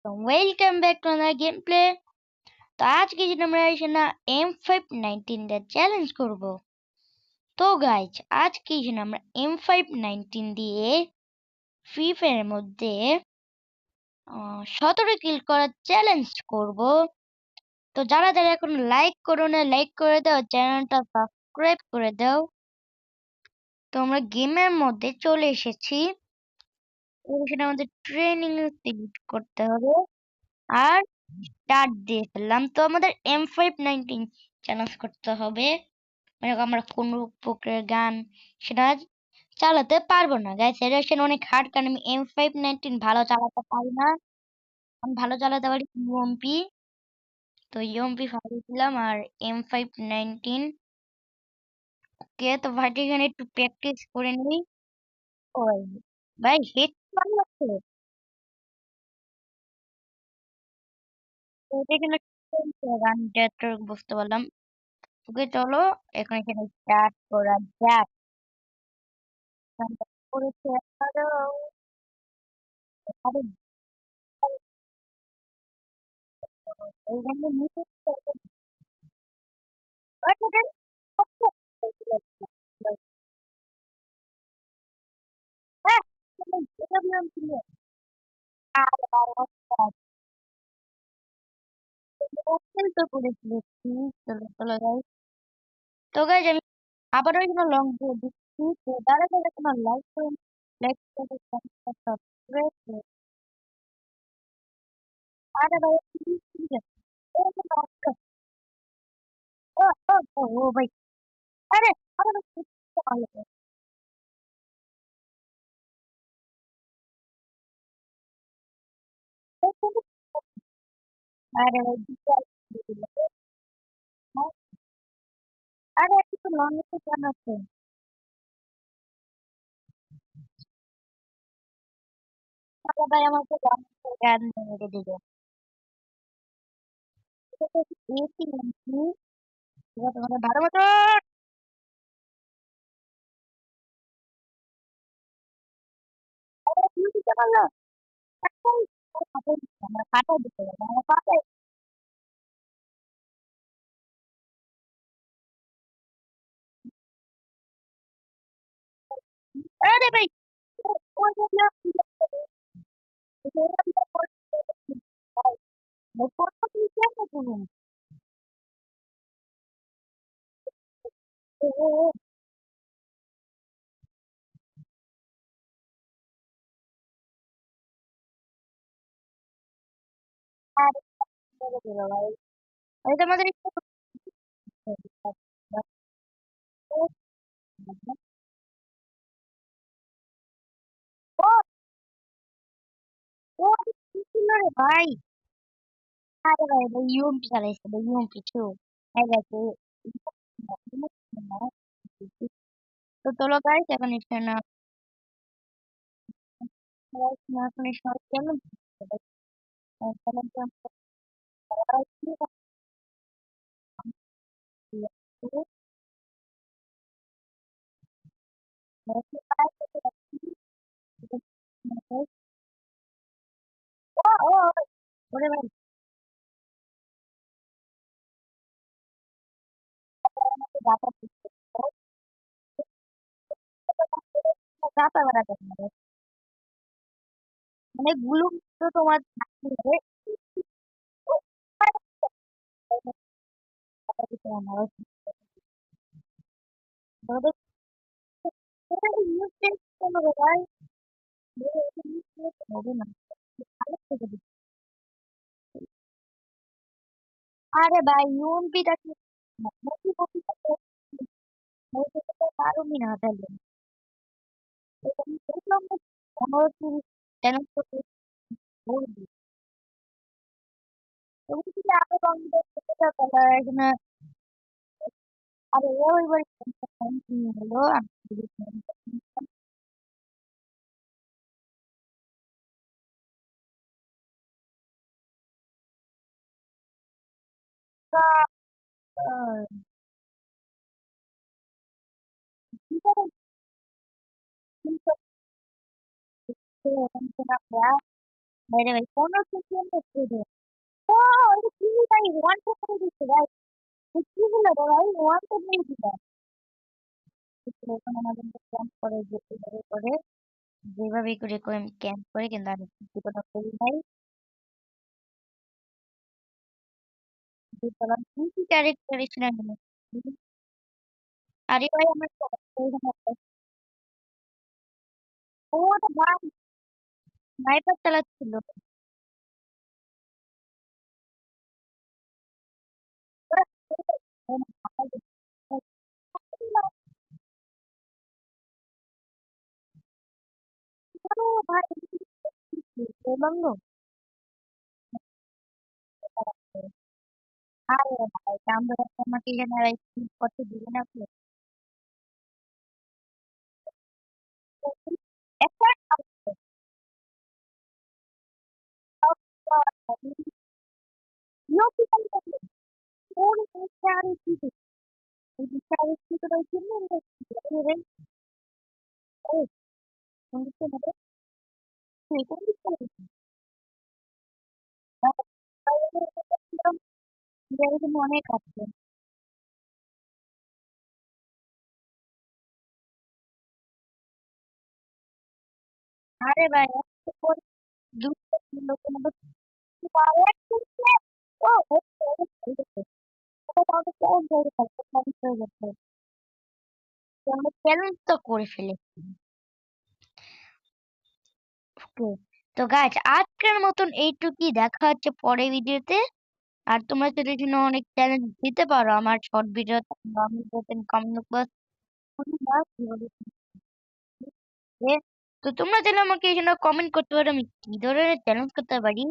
Welcome back to another gameplay। तो आज की जनरेशन ना M519 দিয়ে চ্যালেঞ্জ করব। তো গাইজ আজ কি আমরা M519 দিয়ে ফ্রি ফায়ারের মধ্যে 17 কিল করার চ্যালেঞ্জ করব। তো যারা যারা এখন লাইক করো না লাইক করে দাও, চ্যানেলটা সাবস্ক্রাইব করে দাও। তো আমরা গেমের মধ্যে চলে এসেছি। সেটা আমাদের ট্রেনিং সিলেক্ট করতে হবে আর স্টার্ট দিয়ে ফেললাম। তো আমাদের M519 চ্যালেঞ্জ করতে হবে। মানে আমরা কোন প্রকারের গান সেটা চালাতে পারবো না গাইস। এটা হচ্ছে অনেক হার্ড, কারণ আমি M519 ভালো চালাতে পারি না। আমি ভালো চালাতে পারি ইউএমপি। তো ইউএমপি ফাইল দিলাম আর M519 কে তো ভাইটি এখানে একটু প্র্যাকটিস করে নিই। ও ভাই, ভাই হেড ভালো লাগছে। তো এটা এখানে গানটা তো বুঝতে পারলাম। ওকে চলো এখন এখানে স্টার্ট করা যাক। গানটা করেছে আরো আরো এই গানটা নিচে হ্যাঁ, এটা দিলাম ছিল। আর ওপেন তো করেছিল। চলো চলো গাইস। তো গাইস আমি আবারও এখানে লং দিয়ে দিচ্ছি। তো যারা যারা তোমার লাইক করুন, লাইক করে সাবস্ক্রাইব করে। আরে ভাই প্লিজ প্লিজ ও ও ও ও ভাই, আরে আরে ভাই, আরে ভাই বিশাল ছিল। আরে একটু লং এ কেন আছে? আরে ভাই আমাকে গান মেরে দিল। এটা তো এসি নাকি? এটা তোমাদের ভালো মতো দিতে পারলো। একটাই ফাটাই দিচ্ছে, আমরা ফাটাই দিতে পারবো, আমরা ফাটাই। আরে ভাই ওই যে এটা আমাদের একটু ও ও কি ছিল রে ভাই? আরে ভাই ভাই ইউএমপি চালাইছে, ভাই ইউএমপি টু এই দেখো। তো চলো গাইস এখন এখানে এখন সবাই কেমন ওরে ভাই গাতা গাতা বাড়াতে মানে গুলো তো তোমার থাকতে হবে। আরে ভাই ইউএমপিটা কি নতুন কপি করতে পারোনি না তাহলে আমি দেখলাম না 15 চ্যানেল করতে বলবি তুমি যদি আগে বন্ধ করতে চাও তাহলে এখানে আরে ওইবার হলো ঠিক আছে ঠিক আছে, বাইরে ভাই 15 সেকেন্ড হচ্ছে রে। ও এটা কি ভাই ওয়ান টু করে দিচ্ছে ভাই। কি হলো রে ভাই ওয়ান টু দিয়ে দিল। এখন আমাদের ক্যাম্প করে যেভাবে করে যেভাবে করে ক্যাম্প করে কিন্তু আমি কিছু কথা বলি ভাই। বুঝলাম কি কি ক্যারেক্টার ছিলেন। আরে ভাই আমার ও তো ভাই স্নাইপার চালাচ্ছিল। ভাই বললাম না আরে ভাই আমরা আমাকে এখানে আর করতে দিবে না আপনি একটা ওর আর কি এই বিচারের কি তো জন্য অনেক আছে আরে ভাই দুটো লোক ও চ্যালেঞ্জ তো করে ফেলেছি ওকে তো গাইজ আজকের মতন এইটুকুই দেখা হচ্ছে পরের ভিডিওতে আর তোমরা যদি জন্য অনেক চ্যালেঞ্জ দিতে পারো আমার শর্ট ভিডিও আমি কমেন্ট বক্স তো তোমরা চাইলে আমাকে এই জন্য কমেন্ট করতে পারো আমি কি ধরনের চ্যালেঞ্জ করতে পারি